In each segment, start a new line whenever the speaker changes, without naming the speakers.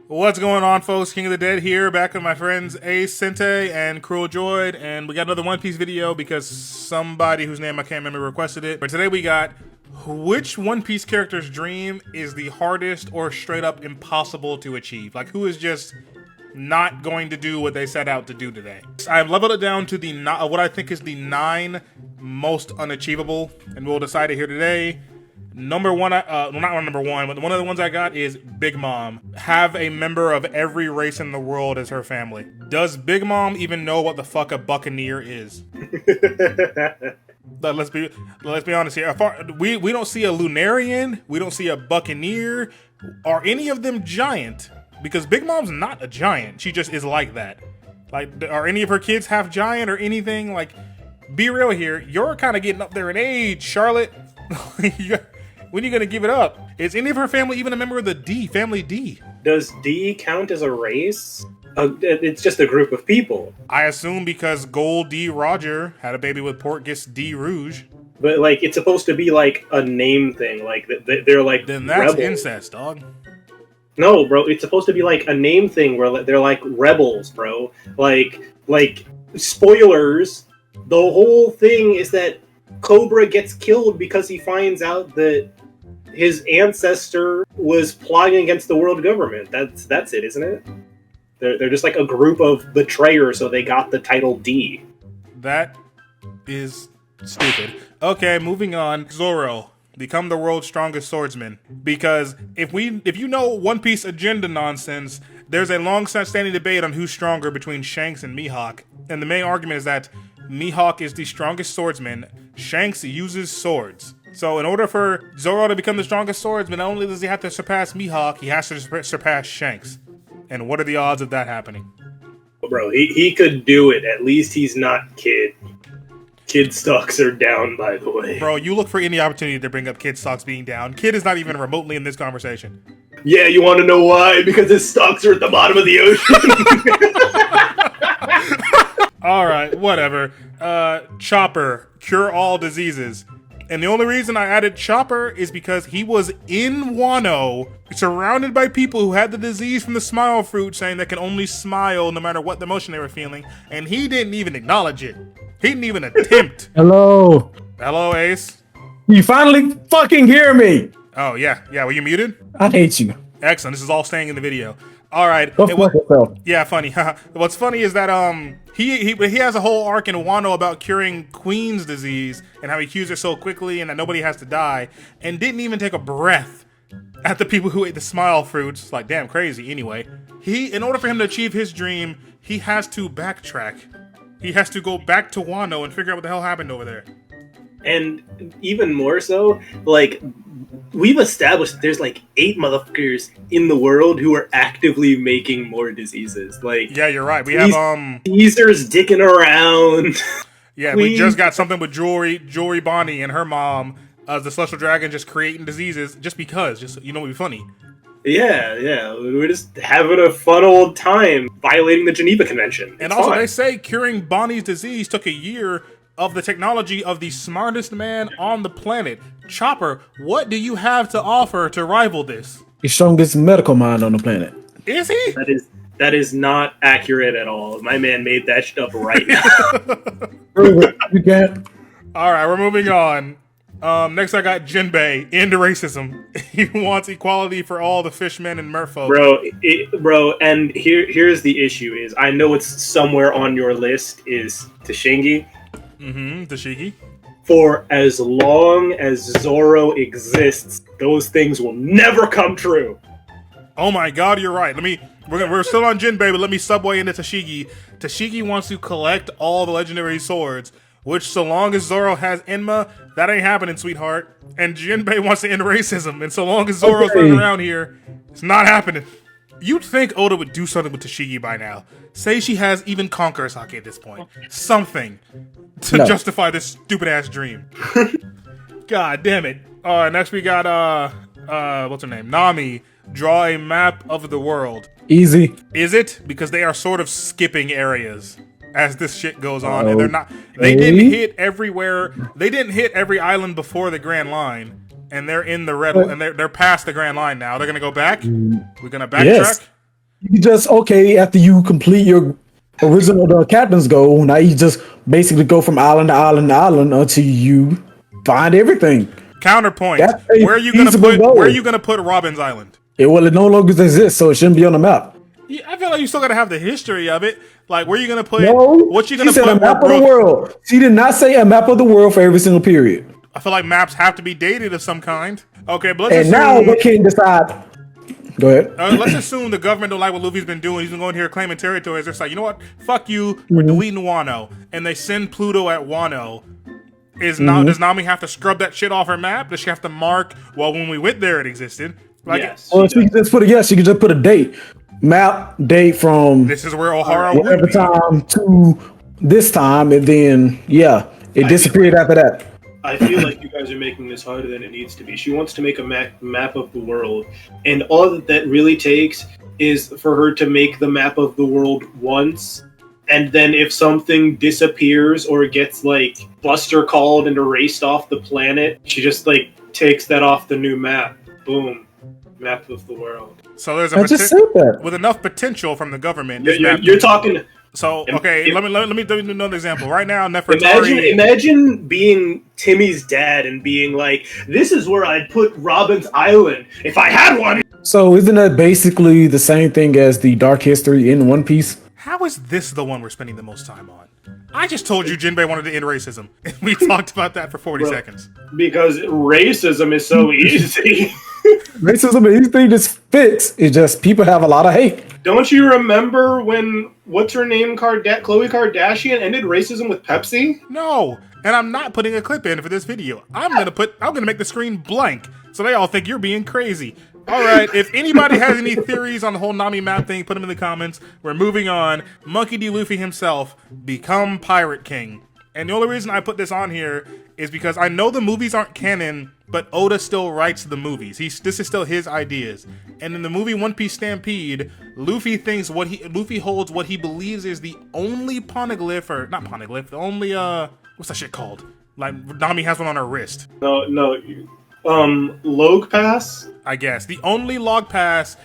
What's going on, folks? King of the Dead here, back with my friends Ace, Sente, and Cruel Droid, and we got another One Piece video because somebody whose name I can't remember requested it. But today we got which One Piece character's dream is the hardest or straight up impossible to achieve? Like, who is just not going to do what they set out to do today? I've leveled it down to the what I think is the 9 most unachievable, and we'll decide it here today. Number one, well, not number one, but one of the ones I got is bigmom. Have a member of every race in the world as her family. Does bigmom even know what the fuck a buccaneer is? Let's be honest here. We don't see a Lunarian, we don't see a buccaneer. Are any of them giant? Because bigmom's not a giant. She just is like that. Like, are any of her kids half giant or anything? Like, be real here. You're kind of getting up there in age, Charlotte. When are you gonna give it up? Is any of her family even a member of the family D?
Does D count as a race? It's just a group of people.
I assume because Gold D Roger had a baby with Portgus D Rouge.
But like, it's supposed to be like a name thing. Like they're like
then that's
rebels.
Incest, dog.
No, bro. It's supposed to be like a name thing where they're like rebels, bro. Like spoilers. The whole thing is that Cobra gets killed because he finds out that his ancestor was plotting against the world government. That's it, isn't it? They're just like a group of betrayers, so they got the title D.
That is stupid. Okay, moving on. Zoro, become the world's strongest swordsman. Because if you know One Piece agenda nonsense, there's a long-standing debate on who's stronger between Shanks and Mihawk. And the main argument is that Mihawk is the strongest swordsman. Shanks uses swords. So in order for Zoro to become the strongest swordsman, not only does he have to surpass Mihawk, he has to surpass Shanks. And what are the odds of that happening?
Bro, he could do it. At least he's not Kid. Kid stocks are down, by the way.
Bro, you look for any opportunity to bring up Kid stocks being down. Kid is not even remotely in this conversation.
Yeah, you want to know why? Because his stocks are at the bottom of the ocean.
Alright, whatever. Chopper, cure all diseases. And the only reason I added Chopper is because he was in Wano, surrounded by people who had the disease from the smile fruit, saying they can only smile no matter what emotion they were feeling, and he didn't even acknowledge it. He didn't even attempt.
Hello.
Hello, Ace.
You finally fucking hear me.
Oh, yeah. Yeah, were you muted?
I hate you.
Excellent. This is all staying in the video. All right. Yeah, funny. What's funny is that he has a whole arc in Wano about curing Queen's disease and how he cures it so quickly and that nobody has to die, and didn't even take a breath at the people who ate the smile fruits. Like, damn crazy. Anyway, in order for him to achieve his dream, he has to backtrack. He has to go back to Wano and figure out what the hell happened over there.
And even more so, like, we've established that there's like 8 motherfuckers in the world who are actively making more diseases. Like,
yeah, you're right. We have
Caesar's dicking around.
Yeah, we just got something with Jewelry Bonnie and her mom, the Celestial Dragon, just creating diseases just because. Just, you know, it'd be funny.
Yeah, we're just having a fun old time violating the Geneva Convention.
And also, they say curing Bonnie's disease took a year of the technology of the smartest man on the planet. Chopper, what do you have to offer to rival this?
The strongest medical mind on the planet.
Is he?
That is not accurate at all. My man made that shit up right now.
You can't.
All right, we're moving on. Next I got Jinbei, into racism. He wants equality for all the fishmen and merfolk.
Bro, and here's the issue is, I know it's somewhere on your list, is Tashingi.
Mm-hmm, Tashigi.
For as long as Zoro exists, those things will never come true.
Oh my god, you're right. We're still on Jinbei, but let me subway into Tashigi. Tashigi wants to collect all the legendary swords, which, so long as Zoro has Enma, that ain't happening, sweetheart. And Jinbei wants to end racism, and so long as Zoro's running around here, it's not happening. You'd think Oda would do something with Tashigi by now. Say she has even Conqueror Sake at this point. Something to justify this stupid-ass dream. God damn it. Next we got, what's her name? Nami. Draw a map of the world.
Easy.
Is it? Because they are sort of skipping areas as this shit goes on, and they're not. They didn't hit everywhere. They didn't hit every island before the Grand Line, and they're in the red. And they're past the Grand Line now. They're gonna go back. We're gonna backtrack.
Yes. You just okay after you complete your original captain's goal. Now you just basically go from island to island to island until you find everything.
Counterpoint.
That's a
Where are you gonna
feasible
put
goal.
where are you gonna put Robin's Island?
It no longer exists, so it shouldn't be on the map.
Yeah, I feel like you still gotta have the history of it. Like, where are you gonna put
No,
what you gonna
she said
put
a map
where
of the
Brook-
world. She did not say a map of the world for every single period.
I feel like maps have to be dated of some kind. Okay, but let's
And now
assume
they can decide. Go ahead.
let's assume the government don't like what Luffy's been doing. He's been going here claiming territories. They're like, you know what? Fuck you. We're deleting Wano, and they send Pluto at Wano. Does Nami have to scrub that shit off her map? Does she have to mark? Well, when we went there, it existed. Like,
Yes.
Well, she can just put she can just put a date, map date from
this is where O'Hara would
whatever
be.
time to this time, and then it disappeared after that.
I feel like you guys are making this harder than it needs to be. She wants to make a map of the world, and all that really takes is for her to make the map of the world once, and then if something disappears or gets like Buster called and erased off the planet, she just like takes that off the new map. Boom, map of the world.
So there's
I just said that.
with enough potential from the government. this map-
You're talking.
So okay, let me do another example. Right now, Nefertari.
Imagine being Timmy's dad and being like, "This is where I'd put Robin's Island if I had one."
So isn't that basically the same thing as the Dark History in One Piece?
How is this the one we're spending the most time on? I just told you Jinbei wanted to end racism. We talked about that for 40 seconds.
Because racism is so easy.
Racism and anything just fits. It's just people have a lot of hate.
Don't you remember when what's her name, Khloe Kardashian ended racism with Pepsi?
No, and I'm not putting a clip in for this video. I'm gonna make the screen blank so they all think you're being crazy. All right, if anybody has any theories on the whole Nami map thing, put them in the comments. We're moving on. Monkey D. Luffy himself become Pirate King. And the only reason I put this on here is because I know the movies aren't canon, but Oda still writes the movies. This is still his ideas. And in the movie One Piece Stampede, Luffy holds what he believes is the only poneglyph, or not poneglyph, the only what's that shit called? Like Nami has one on her wrist.
No, Log Pass?
I guess. The only log pass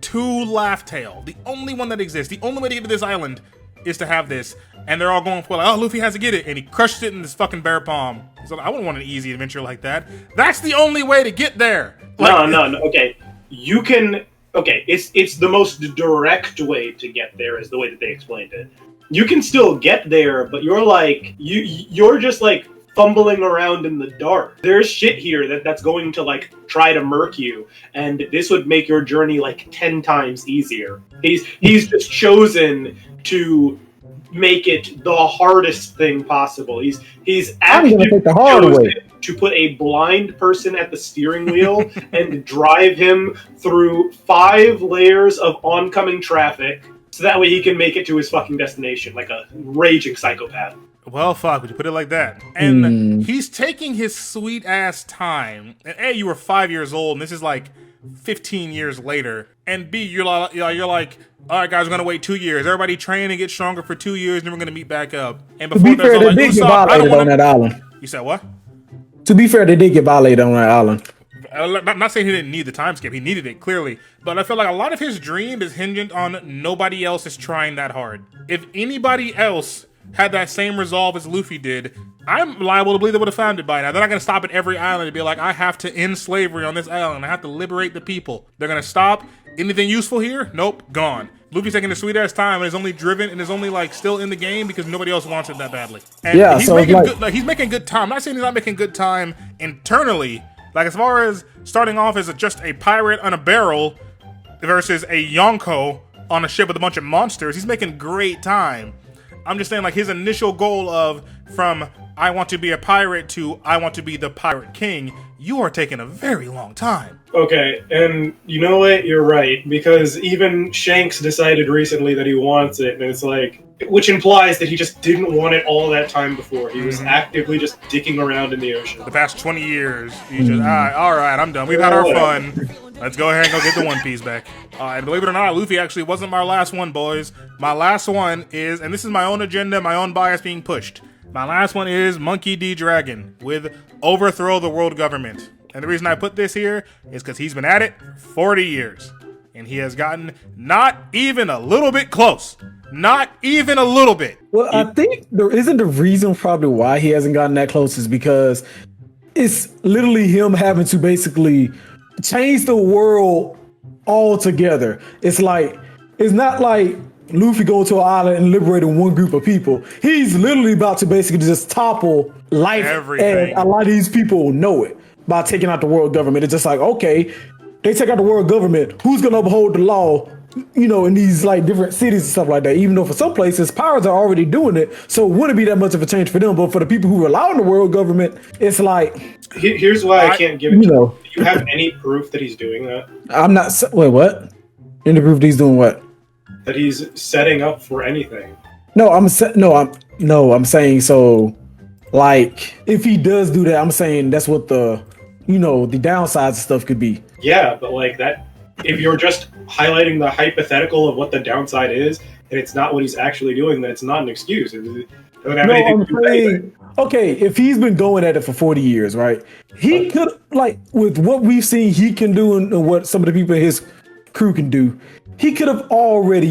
to Laugh Tale. The only one that exists. The only way to get to this island is to have this. And they're all going for like, oh, Luffy has to get it. And he crushed it in this fucking bear palm. So I wouldn't want an easy adventure like that. That's the only way to get there. Like,
No. Okay. You can... Okay, it's the most direct way to get there is the way that they explained it. You can still get there, but you're like... You're just like fumbling around in the dark. There's shit here that's going to like try to murk you, and this would make your journey like 10 times easier. He's just chosen to make it the hardest thing possible. He's actually
take the hard way
to put a blind person at the steering wheel and drive him through 5 layers of oncoming traffic so that way he can make it to his fucking destination like a raging psychopath.
well, fuck, would you put it like that? And he's taking his sweet ass time. And A, you were 5 years old, and this is like 15 years later. And B, you're like, all right, guys, we're gonna wait 2 years. Everybody train and get stronger for 2 years, and then we're gonna meet back up. And
To
before
be fair,
all
they did get violated on that island.
You said what?
To be fair, they did get violated on that island.
I'm not saying he didn't need the time skip. He needed it, clearly. But I feel like a lot of his dream is hinged on nobody else is trying that hard. If anybody else had that same resolve as Luffy did, I'm liable to believe they would have found it by now. They're not going to stop at every island and be like, I have to end slavery on this island. I have to liberate the people. They're going to stop. Anything useful here? Nope, gone. Luffy's taking a sweet ass time and is only driven and is only like still in the game because nobody else wants it that badly. And
Yeah,
he's
so
making
like-
good, he's making good time. I'm not saying he's not making good time internally. Like as far as starting off as just a pirate on a barrel versus a Yonko on a ship with a bunch of monsters, he's making great time. I'm just saying like his initial goal of from I want to be a pirate to I want to be the Pirate King, you are taking a very long time.
Okay, and you know what? You're right, because even Shanks decided recently that he wants it, and it's like, which implies that he just didn't want it all that time before. He was actively just dicking around in the ocean.
The past 20 years, you just, all right, I'm done. We've had our fun. Let's go ahead and go get the One Piece back. And believe it or not, Luffy actually wasn't my last one, boys. My last one is, and this is my own agenda, my own bias being pushed. My last one is Monkey D. Dragon with Overthrow the World Government. And the reason I put this here is because he's been at it for 40 years. and he has gotten not even a little bit close. Not even a little bit.
Well, I think there isn't a reason probably why he hasn't gotten that close is because it's literally him having to basically change the world altogether. It's not like Luffy going to an island and liberating one group of people. He's literally about to basically just topple life,
everything.
and a lot of these people know it by taking out the world government. It's just like, okay, they take out the world government. Who's gonna uphold the law? You know, in these like different cities and stuff like that. Even though for some places pirates are already doing it, so it wouldn't be that much of a change for them. But for the people who rely on the world government, it's like,
here's why I can't give it. Do you have any proof that he's doing that?
I'm not. Wait, what? Any proof that he's doing what?
That he's setting up for anything.
No, I'm saying so. Like, if he does do that, I'm saying that's what the downsides of stuff could be.
Yeah, but like that, if you're just highlighting the hypothetical of what the downside is, and it's not what he's actually doing, then it's not an excuse. It doesn't have anything to do with anything.
Okay, if he's been going at it for 40 years, right? He could, like, with what we've seen he can do and what some of the people in his crew can do, he could have already,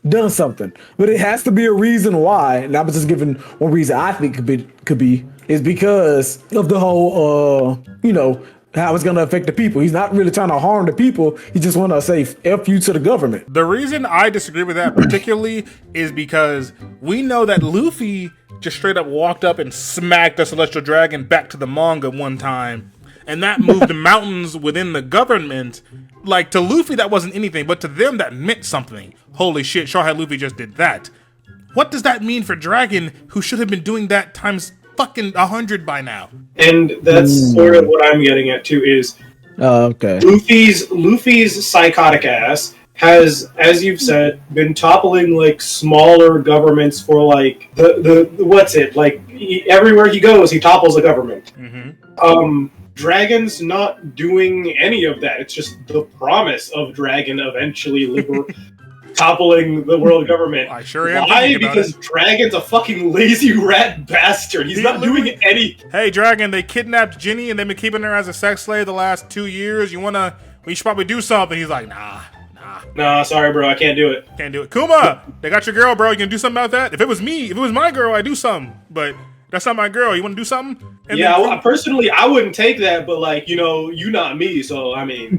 done something. But it has to be a reason why, and I'm just giving one reason I think could be is because of the whole, how it's going to affect the people. He's not really trying to harm the people. He just want to say F you to the government.
The reason I disagree with that particularly is because we know that Luffy just straight up walked up and smacked the Celestial Dragon back to the manga one time. And that moved the mountains within the government. Like, to Luffy, that wasn't anything, but to them, that meant something. Holy shit, Shawhead Luffy just did that. What does that mean for Dragon, who should have been doing that times fucking 100 by now?
And that's sort of what I'm getting at, too, is
okay.
Luffy's psychotic ass has, as you've said, been toppling, like, smaller governments for, like, everywhere he goes, he topples a government.
Mm-hmm.
Dragon's not doing any of that. It's just the promise of Dragon eventually toppling the world government.
I sure am.
Why? Because Dragon's a fucking lazy rat bastard. He's not doing any.
Hey, Dragon, they kidnapped Ginny and they've been keeping her as a sex slave the last 2 years. We should probably do something. He's like, nah,
sorry, bro. I can't do it.
Can't do it. Kuma, they got your girl, bro. You can do something about that? If it was my girl, I'd do something. But that's not my girl. You want to do something? And
yeah, personally, I wouldn't take that, but like, you not me, so I mean.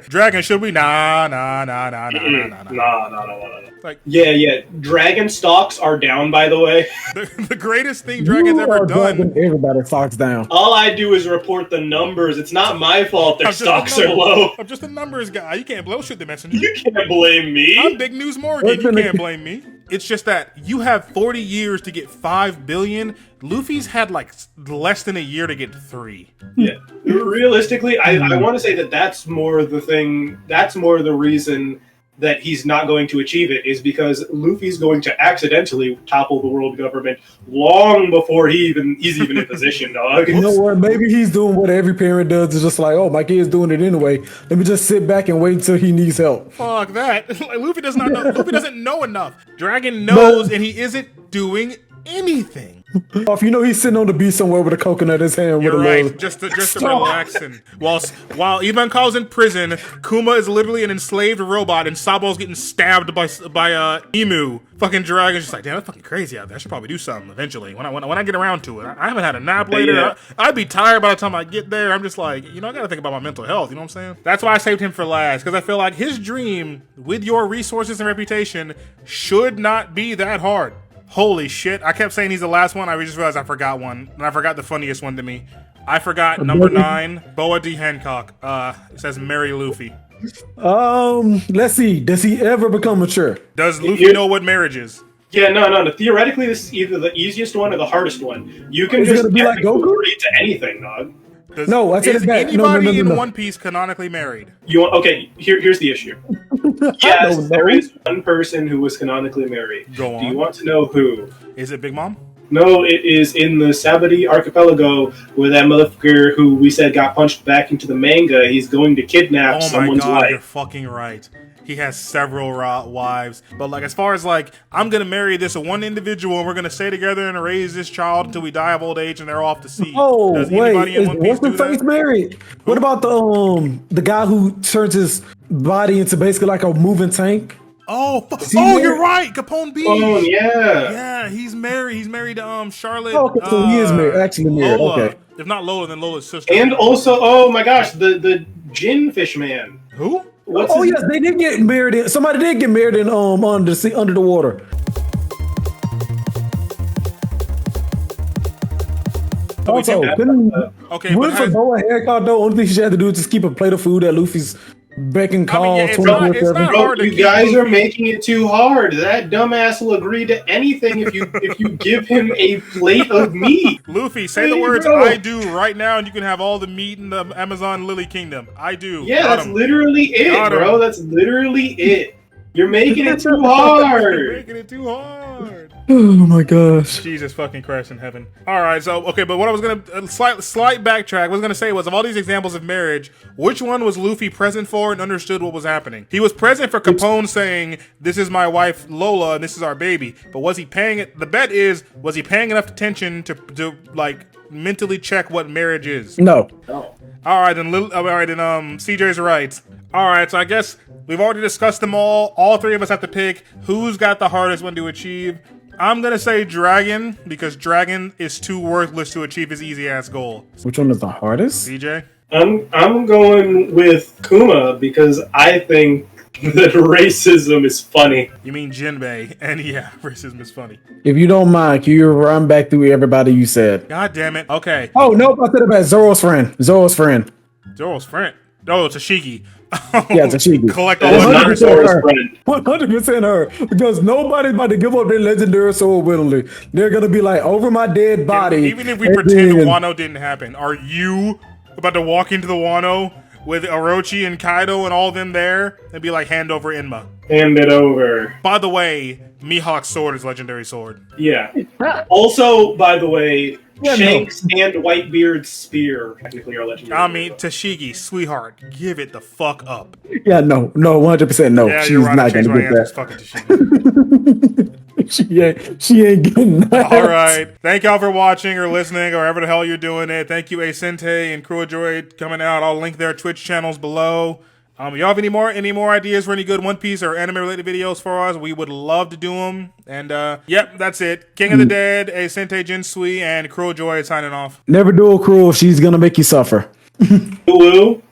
Dragon, should we? Nah.
Nah. Like, yeah. Dragon stocks are down, by the way.
The greatest thing Dragon's ever done.
Everybody's stocks down.
All I do is report the numbers. It's not my fault their stocks are low.
I'm just a numbers guy. You can't bullshit the messenger.
You can't blame me.
I'm Big News Morgan. You can't blame me. It's just that you have 40 years to get 5 billion. Luffy's had like less than a year to get 3.
Yeah. Realistically, I want to say that's more the thing. That's more the reason that he's not going to achieve it is because Luffy's going to accidentally topple the world government long before he's even in position, dog.
You know what? Maybe he's doing what every parent does. It's just like, oh, my kid's doing it anyway. Let me just sit back and wait until he needs help.
Fuck that. Like, Luffy does not know. Luffy doesn't know enough. Dragon knows, and he isn't doing anything.
If he's sitting on the beach somewhere with a coconut in his hand.
You're
with
right,
a
just to relax. And while Ivanka's in prison, Kuma is literally an enslaved robot, and Sabo's getting stabbed by Emu. Fucking Dragon's just like, damn, that's fucking crazy out there. I should probably do something eventually when I get around to it. I haven't had a nap later. Yeah. I'd be tired by the time I get there. I'm just like, I gotta think about my mental health. You know what I'm saying? That's why I saved him for last, because I feel like his dream, with your resources and reputation, should not be that hard. Holy shit. I kept saying he's the last one. I just realized I forgot one. And I forgot the funniest one to me. I forgot number 9, Boa de Hancock. It says marry Luffy.
Let's see. Does he ever become mature?
Does Luffy know what marriage is?
Yeah, no. Theoretically, this is either the easiest one or the hardest one. You can just
be like Goku?
agree to anything, dog.
Is anybody in One Piece canonically married?
Here's the issue. Yes, there is one person who was canonically married.
Go on.
Do you want to know who?
Is it Big Mom?
No, it is in the Sabati archipelago where that motherfucker who we said got punched back into the manga, he's going to kidnap
Oh my
someone's
god, you're
wife.
fucking right. He has several wives. But like, as far as like, I'm gonna marry this one individual and we're gonna stay together and raise this child until we die of old age and they're off to sea.
Oh
Does
wait,
anybody in One Piece
what's the
do
face
that?
married? What about the guy who turns his body into basically like a moving tank?
Oh,
he
you're
married?
right, Capone B.
Oh yeah.
Yeah, he's married. He's married to Charlotte.
Oh, okay, so he is married, actually married.
Lola.
Okay.
If not Lola, then Lola's sister.
And also, oh my gosh, the Gin Fish Man.
Who?
What's
Oh
his
yes, they did get married. Somebody did get married in under the sea, under the water. Also,
Okay,
what
but
for
has,
Boa Hancock though? Only thing she had to do is just keep a plate of food at Luffy's beck and call.
yeah, it's not
24/7.
hard
Bro,
to
you
keep
guys are
Luffy.
making it too hard. That dumbass will agree to anything if you give him a plate of meat.
Luffy, say the
Hey,
words
bro.
"I do" right now, and you can have all the meat in the Amazon Lily Kingdom. I do.
Yeah,
Got
that's
him.
literally it,
Got him.
bro. That's literally it. You're making it too
You're
hard.
making it too hard.
Oh my gosh.
Jesus fucking Christ in heaven. All right, so okay, but what I was gonna slight backtrack. What I was gonna say was, of all these examples of marriage, which one was Luffy present for and understood what was happening? He was present for Capone saying, "This is my wife Lola, and this is our baby." But was he paying it? The bet is, was he paying enough attention to like mentally check what marriage is?
No.
All right, then. CJ's right. All right, so I guess we've already discussed them all. All three of us have to pick who's got the hardest one to achieve. I'm gonna say Dragon because Dragon is too worthless to achieve his easy ass goal.
Which one is the hardest?
CJ.
I'm going with Kuma because I think that racism is funny.
You mean Jinbei? And yeah, racism is funny.
If you don't mind, can you run back through everybody you said?
God damn it. Okay,
Oh nope, I said about Zoro's friend. Zoro's friend.
Zoro's friend. Oh, Tashigi.
Yeah, Tashigi.
Collect all
That is
the
not
letters.
Zoro's
her.
friend.
100% her, because nobody's about to give up their legendary sword willingly. They're gonna be like, over my dead body.
Even if we
and
pretend
then-
Wano didn't happen, are you about to walk into the Wano with Orochi and Kaido and all them there and be like, hand over Enma?
Hand it over.
By the way, Mihawk's sword is legendary sword.
Yeah. Also, by the way,
Yeah,
Shanks and Whitebeard's spear technically are legendary.
I mean, Tashigi, sweetheart, give it the fuck up.
Yeah, no, 100% no.
Yeah,
She's
you're right. I
not
changed
gonna
my
get
answer. It's
that.
fucking Tashigi.
She ain't getting that.
All right. Thank y'all for watching or listening or whatever the hell you're doing it. Thank you, Asente and Crew of Joy coming out. I'll link their Twitch channels below. Y'all have any more ideas for any good One Piece or anime related videos for us? We would love to do them. And yep, that's it. King of the Dead, Asente Jinsui, and Crew of Joy signing off.
Never do a cruel if she's gonna make you suffer.
Woo.